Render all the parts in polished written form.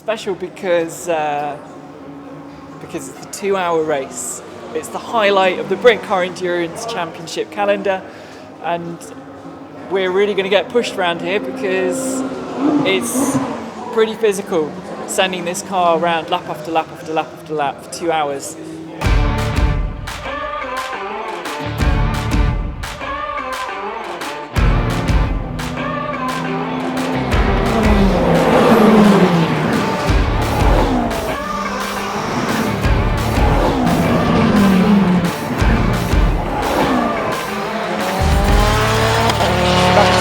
Special because it's the 2-hour race. It's the highlight of the Britcar Endurance Championship calendar, and we're really going to get pushed around here because it's pretty physical sending this car around lap after lap after lap after lap for 2 hours.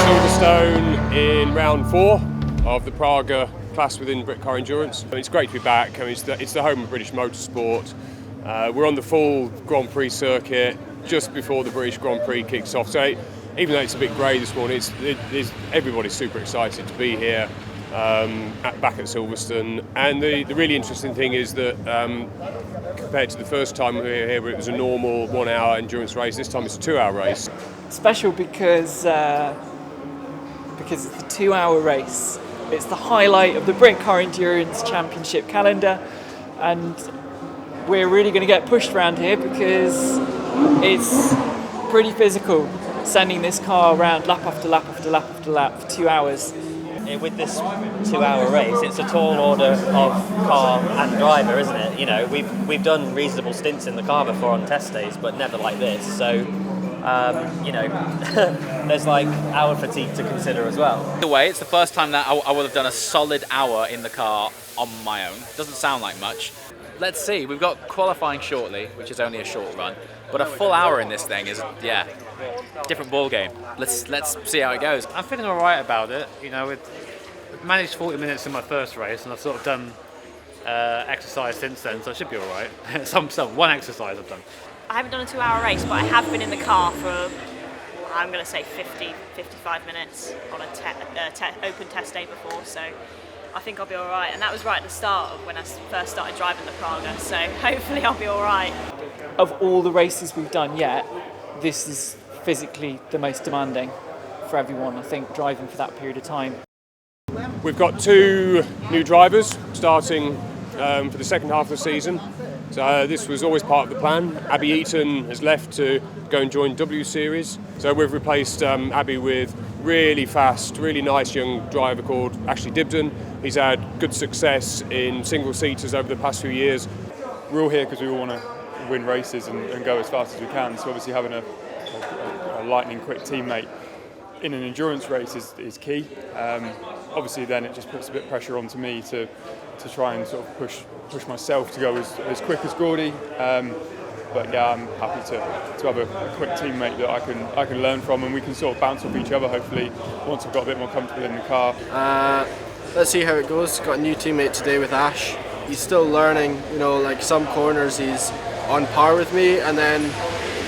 Silverstone in round 4 of the Praga Class within Britcar Endurance. It's great to be back. I mean, it's the home of British motorsport. We're on the full Grand Prix circuit just before the British Grand Prix kicks off. So even though it's a bit grey this morning, everybody's super excited to be here back at Silverstone. And the really interesting thing is that compared to the first time we were here, where it was a normal 1-hour endurance race, this time it's a 2-hour race. Special because it's the 2-hour race. It's the highlight of the Britcar Endurance Championship calendar, and we're really going to get pushed around here because it's pretty physical sending this car around lap after lap after lap after lap for 2 hours. With this 2-hour race, it's a tall order of car and driver, isn't it? You know, we've done reasonable stints in the car before on test days, but never like this. So, you know, there's like hour fatigue to consider as well. Either way, it's the first time that I will have done a solid hour in the car on my own. Doesn't sound like much. Let's see. We've got qualifying shortly, which is only a short run, but a full hour in this thing is, yeah, different ball game. Let's see how it goes. I'm feeling all right about it. You know, I've managed 40 minutes in my first race, and I've sort of done exercise since then, so I should be all right. One exercise I've done. I haven't done a 2-hour race, but I have been in the car for, I'm going to say 55 minutes on a open test day before, so I think I'll be all right. And that was right at the start of when I first started driving the Praga, so hopefully I'll be all right. Of all the races we've done yet, this is physically the most demanding for everyone, I think, driving for that period of time. We've got 2 new drivers starting for the second half of the season. So this was always part of the plan. Abby Eaton has left to go and join W Series. So we've replaced Abby with really fast, really nice young driver called Ashley Dibden. He's had good success in single-seaters over the past few years. We're all here because we all want to win races and go as fast as we can. So obviously having a lightning quick teammate in an endurance race is key. Obviously then it just puts a bit of pressure onto me to try and sort of push myself to go as quick as Gordy. But yeah, I'm happy to have a quick teammate that I can learn from, and we can sort of bounce off each other hopefully once I've got a bit more comfortable in the car. Let's see how it goes. Got a new teammate today with Ash. He's still learning, you know, like some corners he's on par with me, and then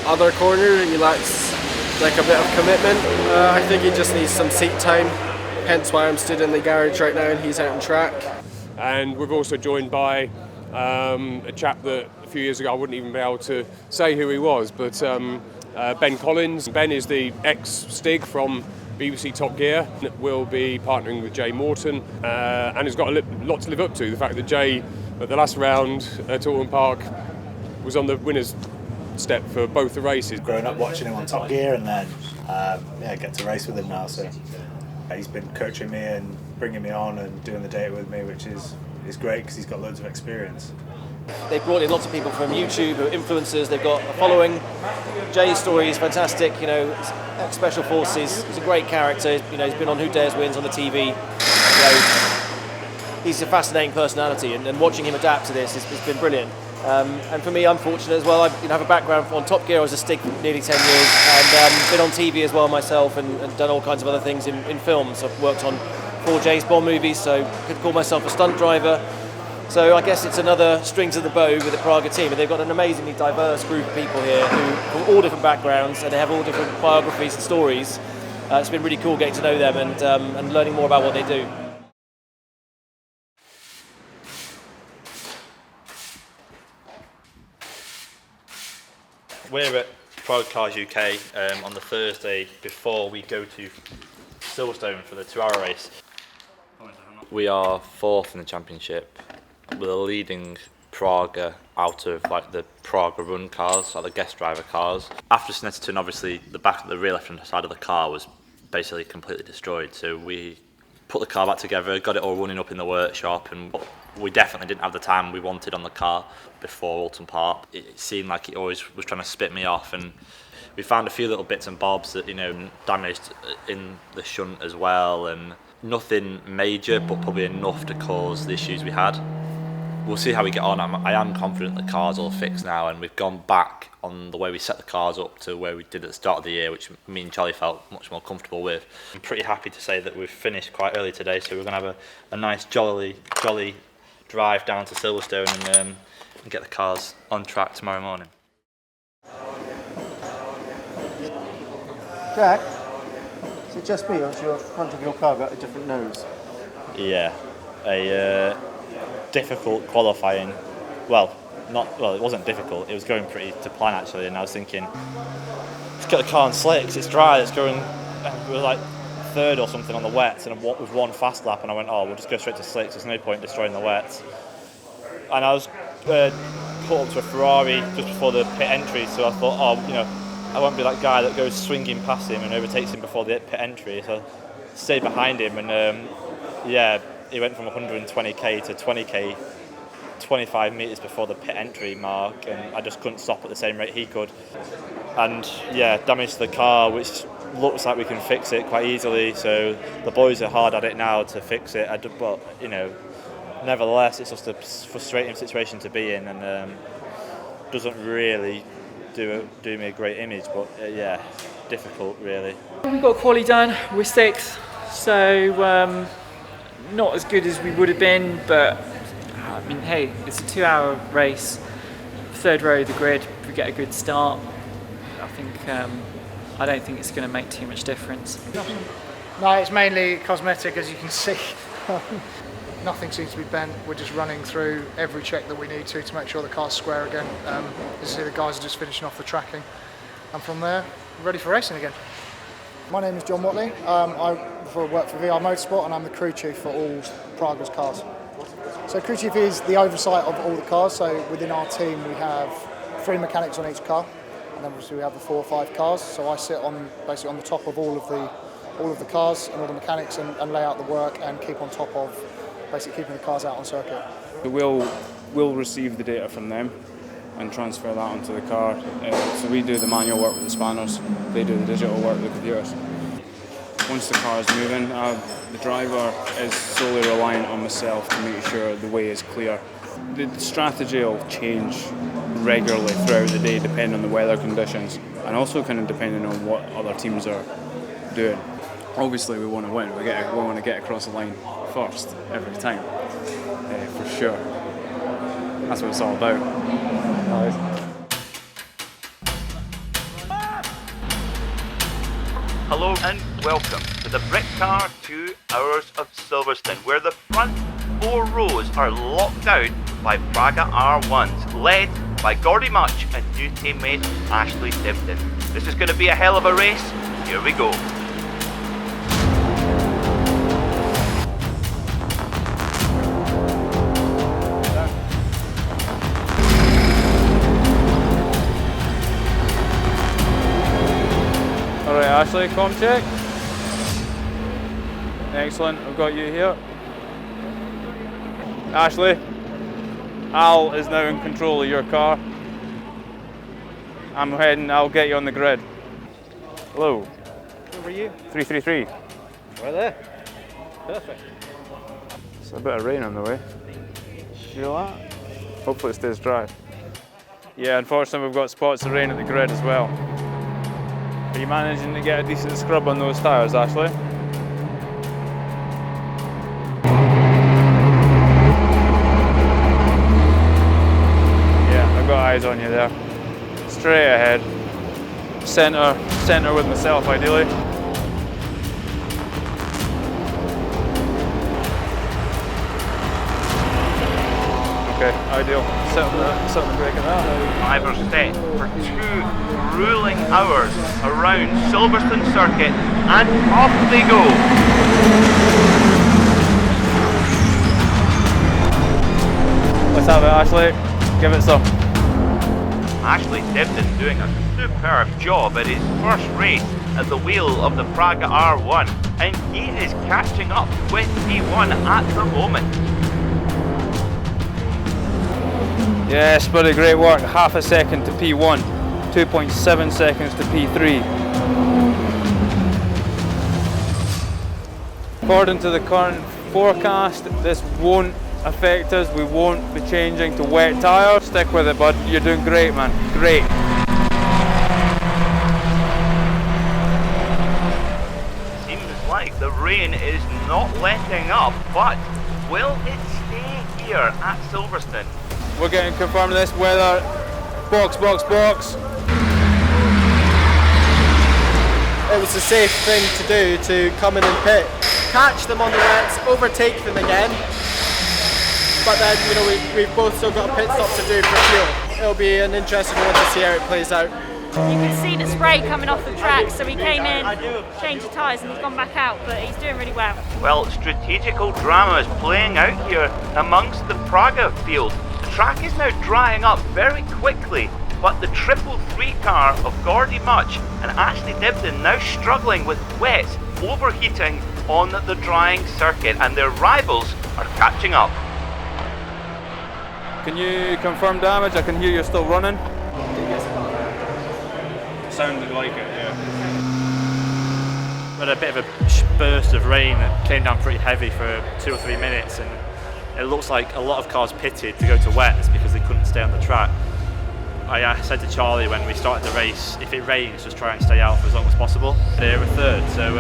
other corner he lacks like a bit of commitment. I think he just needs some seat time, hence why I'm stood in the garage right now and he's out on track. And we're also joined by a chap that a few years ago I wouldn't even be able to say who he was, but Ben Collins. Ben is the ex-Stig from BBC Top Gear. Will be partnering with Jay Morton and has got a lot to live up to. The fact that Jay, at the last round at Alton Park, was on the winner's step for both the races. Growing up watching him on Top Gear, and then get to race with him now. So he's been coaching me and bringing me on and doing the data with me, which is great because he's got loads of experience. They brought in lots of people from YouTube, who are influencers. They've got a following. Jay's story is fantastic. You know, ex-Special Forces. He's a great character. You know, he's been on Who Dares Wins on the TV. You know, he's a fascinating personality, and watching him adapt to this has been brilliant. And for me, I'm fortunate as well. I have a background on Top Gear. I was a Stig for nearly 10 years, and been on TV as well myself, and done all kinds of other things in films. I've worked on 4 James Bond movies, so I could call myself a stunt driver. So I guess it's another string to the bow with the Praga team, and they've got an amazingly diverse group of people here who from all different backgrounds, and they have all different biographies and stories. It's been really cool getting to know them and learning more about what they do. We're at Praga Class UK on the Thursday before we go to Silverstone for the 2-hour race. We are 4th in the championship. We're leading Praga out of like the Praga run cars, like the guest driver cars. After Snetterton, obviously the back of the rear left-hand side of the car was basically completely destroyed. So we put the car back together, got it all running up in the workshop, and we definitely didn't have the time we wanted on the car before Alton Park. It seemed like it always was trying to spit me off, and we found a few little bits and bobs that, you know, damaged in the shunt as well, and nothing major, but probably enough to cause the issues we had. We'll see how we get on. I am confident the car's all fixed now, and we've gone back on the way we set the cars up to where we did at the start of the year, which me and Charlie felt much more comfortable with. I'm pretty happy to say that we've finished quite early today, so we're going to have a nice jolly drive down to Silverstone and get the cars on track tomorrow morning. Jack, is it just me, or has your front of your car got a different nose? Yeah, a difficult qualifying. Well, it wasn't difficult. It was going pretty to plan actually, and I was thinking, let's get the car on slicks. It's dry. It's going. We were like 3rd or something on the wets, and with one fast lap, and I went, oh, we'll just go straight to slicks. There's no point destroying the wets. And I was caught up to a Ferrari just before the pit entry, so I thought, oh, you know, I won't be that guy that goes swinging past him and overtakes him before the pit entry. So I stayed behind him, and yeah, he went from 120k to 20k, 25 metres before the pit entry mark, and I just couldn't stop at the same rate he could. And yeah, damaged the car, which looks like we can fix it quite easily. So the boys are hard at it now to fix it. But you know, nevertheless, it's just a frustrating situation to be in, and doesn't really do me a great image. But yeah, difficult really. We got quali done. We're 6th, so not as good as we would have been. But I mean, hey, it's a 2-hour race. 3rd row of the grid. If we get a good start, I don't think it's going to make too much difference. No, it's mainly cosmetic, as you can see. Nothing seems to be bent. We're just running through every check that we need to make sure the car's square again. As you see, the guys are just finishing off the tracking, and from there, we're ready for racing again. My name is John Watley. I work for VR Motorsport, and I'm the crew chief for all Praga's cars. So crew chief is the oversight of all the cars. So within our team, we have 3 mechanics on each car, and then obviously we have the 4 or 5 cars. So I sit basically on the top of all of the cars and all the mechanics, and lay out the work and keep on top of basically keeping the cars out on circuit. We'll receive the data from them and transfer that onto the car. So we do the manual work with the spanners, they do the digital work with the computers. Once the car is moving, the driver is solely reliant on myself to make sure the way is clear. The strategy will change regularly throughout the day depending on the weather conditions, and also kind of depending on what other teams are doing. Obviously we want to win, we want to get across the line first every time, for sure. That's what it's all about. Hello and welcome to the Britcar 2 Hours of Silverstone, where the front 4 rows are locked out by Praga R1s, led by Gordy Much and new teammate Ashley Tipton. This is going to be a hell of a race. Here we go. Alright Ashley, com check. Excellent, I've got you here. Ashley, Al is now in control of your car. I'll get you on the grid. Hello. Who are you? 333. Right there. Perfect. It's a bit of rain on the way. Feel that? Hopefully it stays dry. Yeah, unfortunately we've got spots of rain at the grid as well. Are you managing to get a decent scrub on those tyres, Ashley? Yeah, I've got eyes on you there. Straight ahead. Centre with myself, ideally. Okay, ideal. Set on the brake at that. Drivers set for 2 grueling hours around Silverstone circuit, and off they go. Let's have it, Ashley. Give it some. Ashley Dibden doing a superb job at his first race at the wheel of the Praga R1, and he is catching up with P1 at the moment. Yes, buddy, great work. Half a second to P1, 2.7 seconds to P3. According to the current forecast, this won't affect us. We won't be changing to wet tyres. Stick with it, bud. You're doing great, man. Great. Seems like the rain is not letting up, but will it stay here at Silverstone? We're getting confirmed this weather. Box, box, box. It was a safe thing to do, to come in and pit, catch them on the wets, overtake them again. But then, you know, we've both still got a pit stop to do for fuel. It'll be an interesting one to see how it plays out. You can see the spray coming off the track, so he came in, changed the tyres, and he's gone back out, but he's doing really well. Well, strategical drama is playing out here amongst the Praga field. The track is now drying up very quickly, but the 333 car of Gordy Much and Ashley Dibden now struggling with wet, overheating on the drying circuit, and their rivals are catching up. Can you confirm damage? I can hear you're still running. Sounded like it, yeah. We had a bit of a burst of rain that came down pretty heavy for 2 or 3 minutes, and it looks like a lot of cars pitted to go to wets because they couldn't stay on the track. I said to Charlie when we started the race, if it rains, just try and stay out for as long as possible. They're a third, so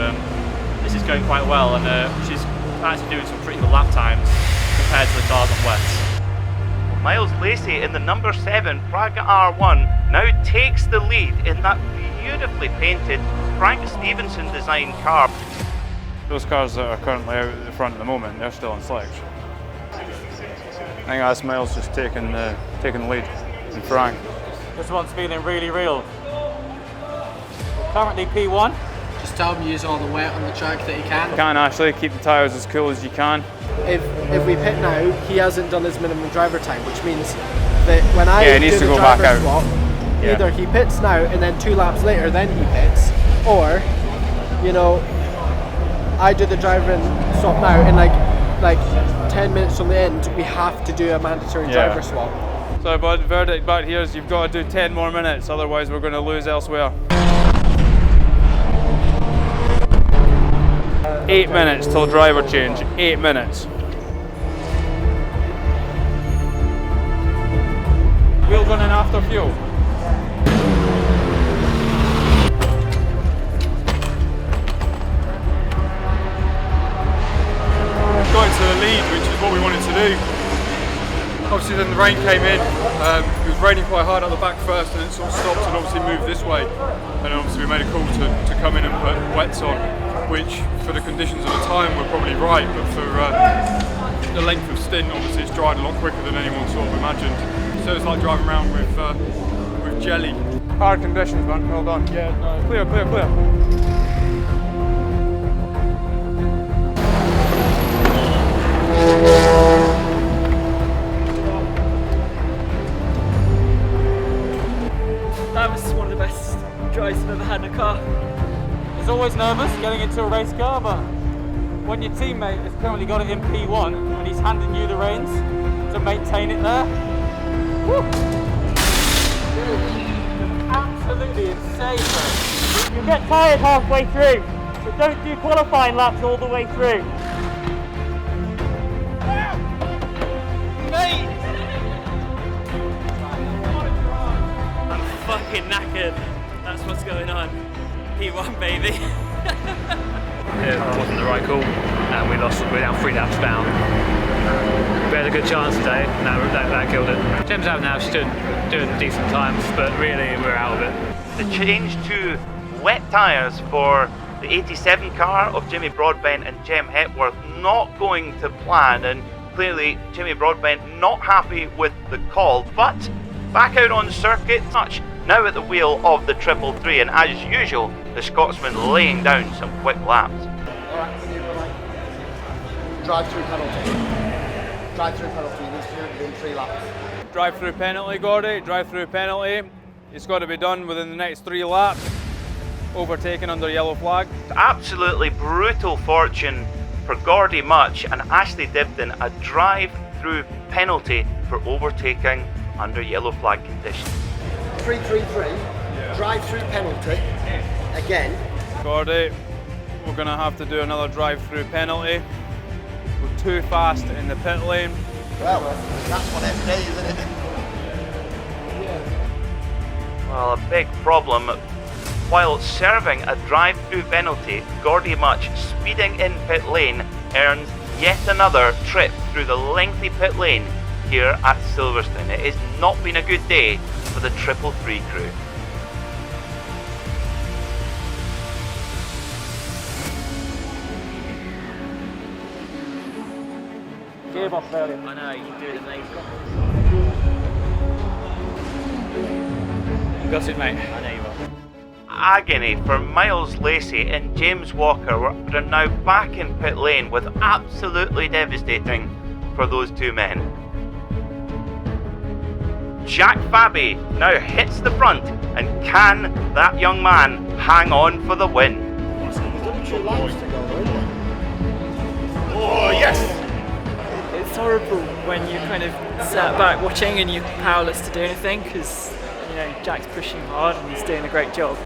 this is going quite well, and she's actually doing some pretty good lap times compared to the cars on wets. Miles Lacey in the number 7 Praga R1 now takes the lead in that beautifully painted Frank Stevenson designed car. Those cars that are currently out at the front at the moment, they're still on slicks. I think that's Miles just taking the lead, and Frank. This one's feeling really real. Currently P1. Just tell him use all the wet on the track that he can. Can Ashley, keep the tyres as cool as you can. If we pit now, he hasn't done his minimum driver time, which means that when I he needs do to the go back driver out. swap, either he pits now and then 2 laps later then he pits, or, you know, I do the driver swap now and like 10 minutes from the end we have to do a mandatory driver swap. So bud, verdict back here is you've got to do 10 more minutes, otherwise we're going to lose elsewhere. 8 minutes till driver change, 8 minutes. Wheels running after fuel. Got into the lead, which is what we wanted to do. Obviously then the rain came in, it was raining quite hard at the back first and then sort of stopped and obviously moved this way. And obviously we made a call to come in and put wets on, which for the conditions of the time were probably right, but for the length of stint obviously it's dried a lot quicker than anyone sort of imagined. So it's like driving around with jelly. Hard conditions, man, well done. Yeah, no. Clear, clear, clear. That was one of the best drives I've ever had in a car. It's always nervous getting into a race car, but when your teammate has currently got it in P1 and he's handing you the reins to maintain it there, woo! Absolutely insane, man. You get tired halfway through, but don't do qualifying laps all the way through. Mate! I'm fucking knackered. That's what's going on. P1, baby. It wasn't the right call, and we're down 3 laps down. We had a good chance today, and that killed it. Gem's out now, she's doing decent times, but really we're out of it. The change to wet tyres for the 87 car of Jimmy Broadbent and Jem Hepworth not going to plan, and clearly Jimmy Broadbent not happy with the call, but back out on circuit, Much now at the wheel of the 333, and as usual the Scotsman laying down some quick laps. Drive through penalty. drive-through penalty. He needs to do it within 3 laps. Drive-through penalty, Gordy. Drive-through penalty. It's got to be done within the next 3 laps. Overtaken under yellow flag. Absolutely brutal fortune for Gordy Much and Ashley Dibden, a drive-through penalty for overtaking under yellow flag conditions. 3-3-3, drive-through penalty, again. Gordy, we're going to have to do another drive-through penalty. We're too fast in the pit lane. Well, that's one every day, isn't it? Well, a big problem. While serving a drive-through penalty, Gordy Much, speeding in pit lane, earns yet another trip through the lengthy pit lane here at Silverstone. It has not been a good day for the 333 crew. Gave off earlier. I know, you do it amazing. You got it, mate. I know you will. Agony for Miles Lacey and James Walker are now back in pit lane, with absolutely devastating for those two men. Jack Fabi now hits the front, and can that young man hang on for the win? Oh yes! It's horrible when you kind of sat back watching and you're powerless to do anything, because you know Jack's pushing hard and he's doing a great job.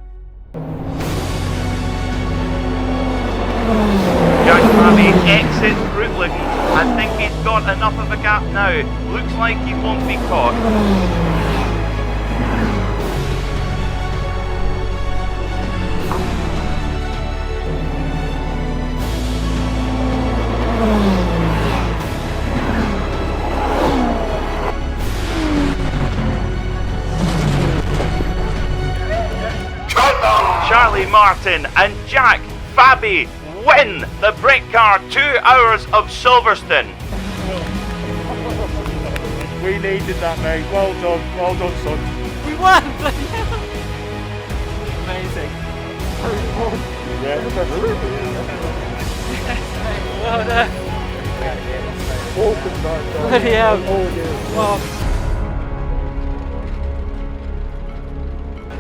Jack Fabi exits Brooklyn. I think he's got enough of a gap now. Looks like he won't be caught. Charlie Martin and Jack Fabi win the Britcar 2 Hours of Silverstone. We needed that, mate. Well done, son. We won! Bloody hell! Amazing. Well done. Bloody hell. Wow.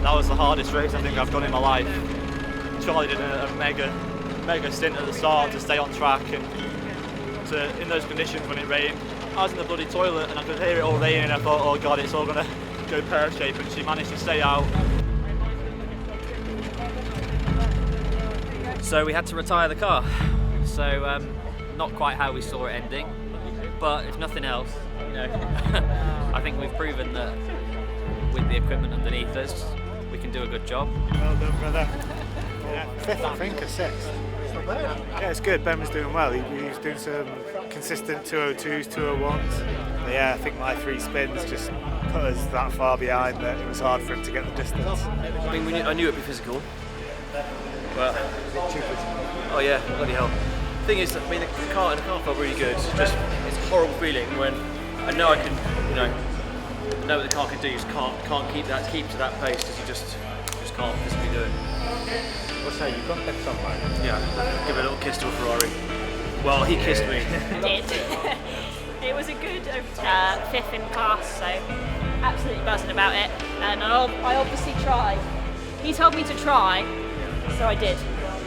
That was the hardest race I think I've done in my life. Charlie did a mega stint at the start to stay on track, and in those conditions when it rained, I was in the bloody toilet and I could hear it all raining and I thought, oh god, it's all gonna go pear-shaped, and she managed to stay out. So we had to retire the car. So not quite how we saw it ending, but if nothing else, you know, I think we've proven that with the equipment underneath us, we can do a good job. Well done, brother. Yeah, 5th, I think, or 6th. Yeah, it's good. Ben was doing well. He was doing some consistent 202s, 201s. But yeah, I think my 3 spins just put us that far behind that it was hard for him to get the distance. I mean, I knew it'd be physical. But oh yeah, bloody hell. The thing is, I mean, the car felt really good. It's a horrible feeling when I know I can, you know what the car can do. You just can't keep to that pace because you just can't physically do it. What's that? You contact somebody? Yeah, give a little kiss to a Ferrari. Well, he kissed me. Did. It was a good 5th in class, so absolutely buzzing about it. And I obviously tried. He told me to try, so I did.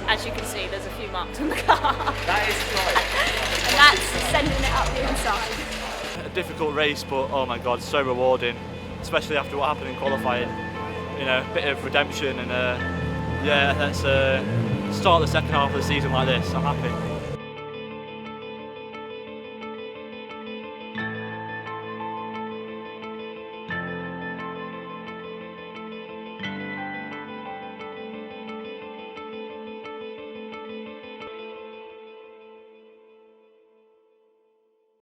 As you can see, there's a few marks on the car. That is right. And that's sending it up the inside. A difficult race, but oh my god, so rewarding, especially after what happened in qualifying. You know, a bit of redemption, and yeah, let's start the second half of the season like this. I'm happy.